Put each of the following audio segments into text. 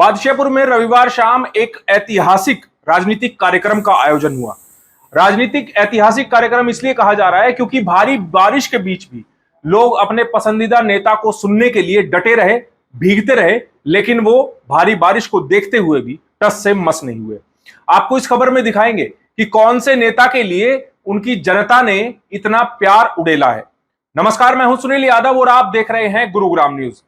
बादशाहपुर में रविवार शाम एक ऐतिहासिक राजनीतिक कार्यक्रम का आयोजन हुआ। राजनीतिक ऐतिहासिक कार्यक्रम इसलिए कहा जा रहा है क्योंकि भारी बारिश के बीच भी लोग अपने पसंदीदा नेता को सुनने के लिए डटे रहे, भीगते रहे, लेकिन वो भारी बारिश को देखते हुए भी टस से मस नहीं हुए। आपको इस खबर में दिखाएंगे कि कौन से नेता के लिए उनकी जनता ने इतना प्यार उड़ेला है। नमस्कार, मैं हूं सुनील यादव और आप देख रहे हैं गुरुग्राम न्यूज।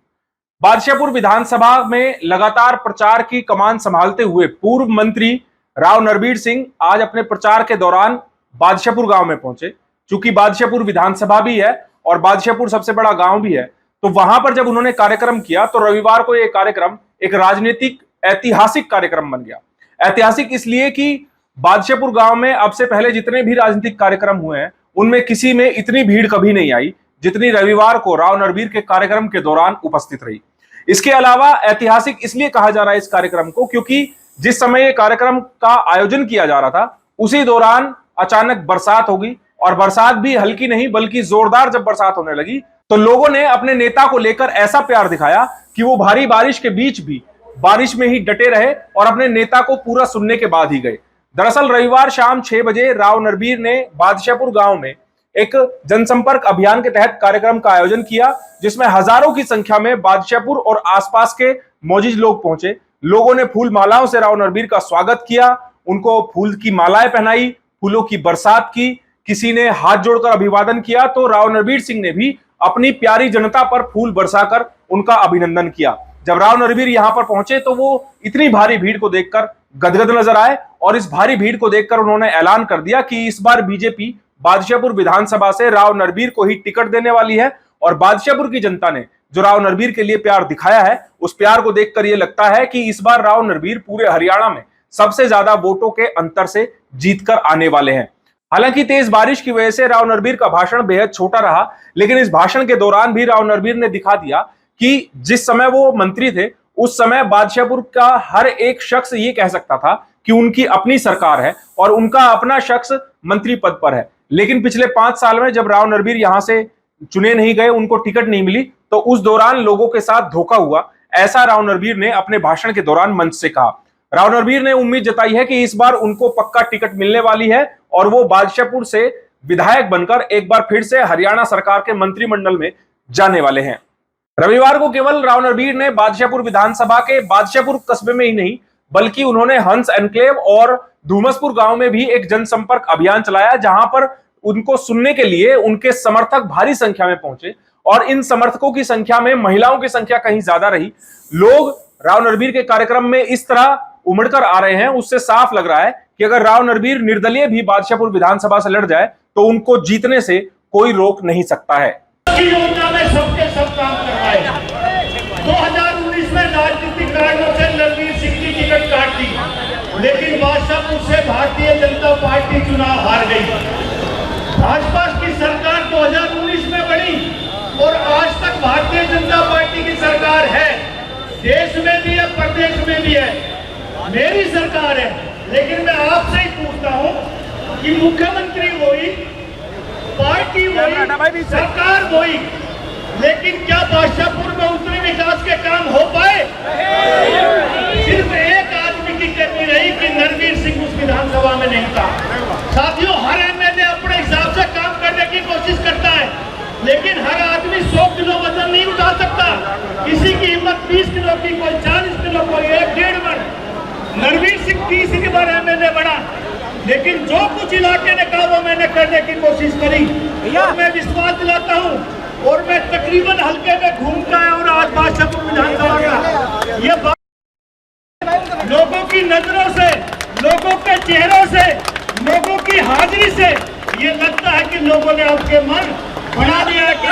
बादशाहपुर विधानसभा में लगातार प्रचार की कमान संभालते हुए पूर्व मंत्री राव नरबीर सिंह आज अपने प्रचार के दौरान बादशाहपुर गांव में पहुंचे। चूंकि बादशाहपुर विधानसभा भी है और बादशाहपुर सबसे बड़ा गांव भी है, तो वहां पर जब उन्होंने कार्यक्रम किया तो रविवार को यह कार्यक्रम एक राजनीतिक ऐतिहासिक कार्यक्रम बन गया। ऐतिहासिक इसलिए कि बादशाहपुर गांव में अब से पहले जितने भी राजनीतिक कार्यक्रम हुए हैं उनमें किसी में इतनी भीड़ कभी नहीं आई जितनी रविवार को राव नरबीर के कार्यक्रम के दौरान उपस्थित रही। इसके अलावा ऐतिहासिक इसलिए कहा जा रहा है इस कार्यक्रम को क्योंकि जिस समय ये कार्यक्रम का आयोजन किया जा रहा था उसी दौरान अचानक बरसात हो गई, और बरसात भी हल्की नहीं बल्कि जोरदार जब बरसात होने लगी तो लोगों ने अपने नेता को लेकर ऐसा प्यार दिखाया कि वो भारी बारिश के बीच भी बारिश में ही डटे रहे और अपने नेता को पूरा सुनने के बाद ही गए। दरअसल रविवार शाम 6 बजे राव नरबीर ने बादशाहपुर गांव में एक जनसंपर्क अभियान के तहत कार्यक्रम का आयोजन किया, जिसमें हजारों की संख्या में बादशाहपुर और आसपास के मौजूद लोग पहुंचे। लोगों ने फूल मालाओं से राव नरबीर का स्वागत किया, उनको फूल की मालाएं पहनाई, फूलों की बरसात की, किसी ने हाथ जोड़कर अभिवादन किया तो राव नरबीर सिंह ने भी अपनी प्यारी जनता पर फूल बरसाकर उनका अभिनंदन किया। जब राव नरबीर यहां पर पहुंचे तो वो इतनी भारी भीड़ को देखकर गदगद नजर आए और इस भारी भीड़ को देखकर उन्होंने ऐलान कर दिया कि इस बार बीजेपी बादशाहपुर विधानसभा से राव नरबीर को ही टिकट देने वाली है। और बादशाहपुर की जनता ने जो राव नरबीर के लिए प्यार दिखाया है उस प्यार को देखकर यह लगता है कि इस बार राव नरबीर पूरे हरियाणा में सबसे ज्यादा वोटों के अंतर से जीतकर आने वाले हैं। हालांकि तेज बारिश की वजह से राव नरबीर का भाषण बेहद छोटा रहा, लेकिन इस भाषण के दौरान भी राव नरबीर ने दिखा दिया कि जिस समय वो मंत्री थे उस समय बादशाहपुर का हर एक शख्स ये कह सकता था कि उनकी अपनी सरकार है और उनका अपना शख्स मंत्री पद पर है। लेकिन पिछले 5 साल में जब राव नरबीर यहां से चुने नहीं गए, उनको टिकट नहीं मिली, तो उस दौरान लोगों के साथ धोखा हुआ, ऐसा राव नरबीर ने अपने भाषण के दौरान मंच से कहा। राव नरबीर ने उम्मीद जताई है कि इस बार उनको पक्का टिकट मिलने वाली है और वो बादशाहपुर से विधायक बनकर एक बार फिर से हरियाणा सरकार के मंत्रिमंडल में जाने वाले हैं। रविवार को केवल राव नरबीर ने बादशाहपुर विधानसभा के बादशाहपुर कस्बे में ही नहीं बल्कि उन्होंने हंस एनक्लेव और धूमसपुर गांव में भी एक जनसंपर्क अभियान चलाया, जहां पर उनको सुनने के लिए उनके समर्थक भारी संख्या में पहुंचे और इन समर्थकों की संख्या में महिलाओं की संख्या कहीं ज्यादा रही। लोग राव नरबीर के कार्यक्रम में इस तरह उमड़कर आ रहे हैं, उससे साफ लग रहा है कि अगर राव नरबीर निर्दलीय भी बादशाहपुर विधानसभा से लड़ जाए तो उनको जीतने से कोई रोक नहीं सकता है। योजना में सबके सब काम करवाए। 2019 में राजनीतिक कारणों से नरबीर सिंह की टिकट काट दी, लेकिन बादशाहपुर से भारतीय जनता पार्टी चुनाव हार गई। भाजपा की सरकार 2019 में बनी और आज तक भारतीय जनता पार्टी की सरकार है। देश में भी है, प्रदेश में भी है, मेरी सरकार है। लेकिन मैं आपसे ही पूछता हूं कि मुख्यमंत्री वही, पार्टी वही, सरकार वही, लेकिन क्या बादशाहपुर में उतने विकास के काम हो पाए? सिर्फ एक आदमी की कमी रही कि नरबीर सिंह उस विधानसभा में नहीं था। साथियों, हर एमएलए अपने हिसाब से काम करने की कोशिश करता है, लेकिन हर आदमी 100 किलो वजन नहीं उठा सकता। किसी की हिम्मत 20 किलो की, कोई 40 किलो, कोई 1-1.5 मन। नरबीर सिंह तीसरी बार एमएलए बना, लेकिन जो कुछ इलाके ने कहा वो मैंने करने की कोशिश करी और मैं विश्वास दिलाता हूँ। और मैं तकरीबन हल्के में घूमता है और आज बादशाहपुर विधानसभा का ये लोगों की नजरों से, लोगों के चेहरों से, लोगों की हाजिरी से ये लगता है कि लोगों ने आपके मन बना दिया है कि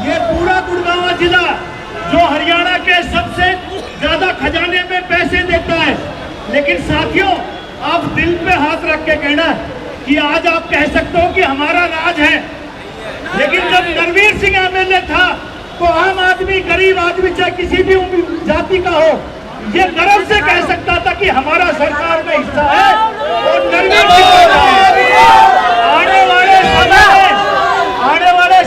ये पूरा गुड़गांव जिला जो हरियाणा के सबसे ज्यादा खजाने में पैसे देता है, लेकिन साथियों आप दिल पे हाथ रख के कहना कि आज आप कह सकते हो कि हमारा राज है। लेकिन जब नरबीर सिंह एमएलए था तो आम आदमी, गरीब आदमी, चाहे किसी भी जाति का हो, ये गर्व से कह सकता था कि हमारा सरकार में हिस्सा है। और नरबीर सिंह आने वाले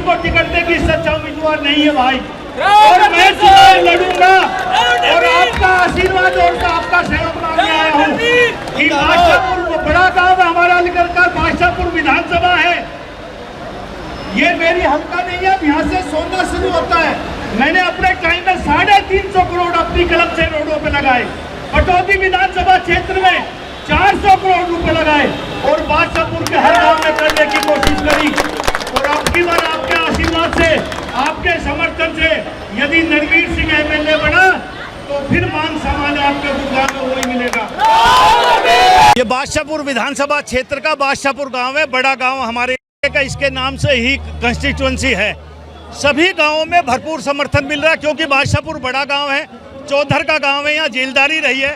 को टिकट देगी सच्चा उम्मीदवार नहीं है भाई। और मैं चुनाव लड़ूंगा और आपका आशीर्वाद और आपका सहयोग मांगने आया हूँ कि बादशाहपुर बड़ा गांव हमारा निकल कर बादशाहपुर विधानसभा है। ये मेरी हल्का नहीं है, यहाँ से सोना शुरू होता है। मैंने अपने टाइम में 350 करोड़ अपनी कलम से रोडों पे लगाए। पटौदी विधानसभा क्षेत्र में 400 करोड़ रुपए लगाए और बादशाहपुर के हर गांव में करने की कोशिश करी। और अब की बार आपके आशीर्वाद से, आपके समर्थन से यदि नरवीर सिंह एमएलए बना तो फिर मान सम्मान आपके गुरुग्राम में वही मिलेगा। ये बादशाहपुर विधानसभा क्षेत्र का बादशाहपुर गांव है, बड़ा गांव हमारे का, इसके नाम से ही कंस्टिट्यूएंसी है। सभी गांवों में भरपूर समर्थन मिल रहा है क्योंकि बादशाहपुर बड़ा गांव है, चौधर का गांव है, यहाँ जेलदारी रही है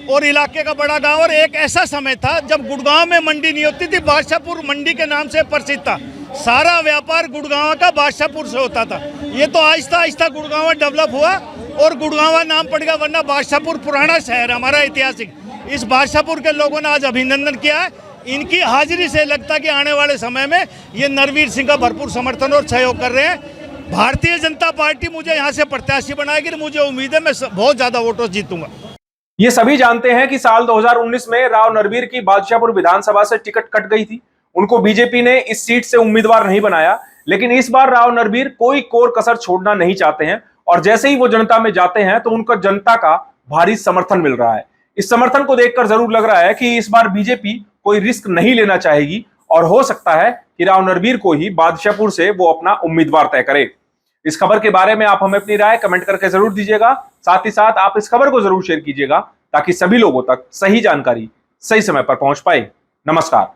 और इलाके का बड़ा गांव। और एक ऐसा समय था जब गुड़गांव में मंडी नहीं होती थी, बादशाहपुर मंडी के नाम से प्रसिद्ध था। सारा व्यापार गुड़गांव का बादशाहपुर से होता था। ये तो आहिस्ता आहिस्ता गुड़गांव डेवलप हुआ और गुड़गांव नाम पड़ गया, वरना बादशाहपुर पुराना शहर हमारा ऐतिहासिक। इस बादशाहपुर के लोगों ने आज अभिनंदन किया है। इनकी हाजिरी से लगता कि आने वाले समय में ये नरवीर सिंह का भरपूर समर्थन और सहयोग कर रहे हैं। भारतीय जनता पार्टी मुझे यहाँ से प्रत्याशी बनाएगी, मुझे उम्मीद है मैं बहुत ज्यादा वोटों जीतूंगा। ये सभी जानते हैं कि साल 2019 में राव नरवीर की बादशाहपुर विधानसभा से टिकट कट गई थी। उनको बीजेपी ने इस सीट से उम्मीदवार नहीं बनाया, लेकिन इस बार राव नरवीर कोई कोर कसर छोड़ना नहीं चाहते हैं और जैसे ही वो जनता में जाते हैं तो उनको जनता का भारी समर्थन मिल रहा है। इस समर्थन को देखकर जरूर लग रहा है कि इस बार बीजेपी कोई रिस्क नहीं लेना चाहेगी और हो सकता है कि राव नरवीर को ही बादशाहपुर से वो अपना उम्मीदवार तय करे। इस खबर के बारे में आप हमें अपनी राय कमेंट करके जरूर दीजिएगा। साथ ही साथ आप इस खबर को जरूर शेयर कीजिएगा ताकि सभी लोगों तक सही जानकारी सही समय पर पहुंच पाए। नमस्कार।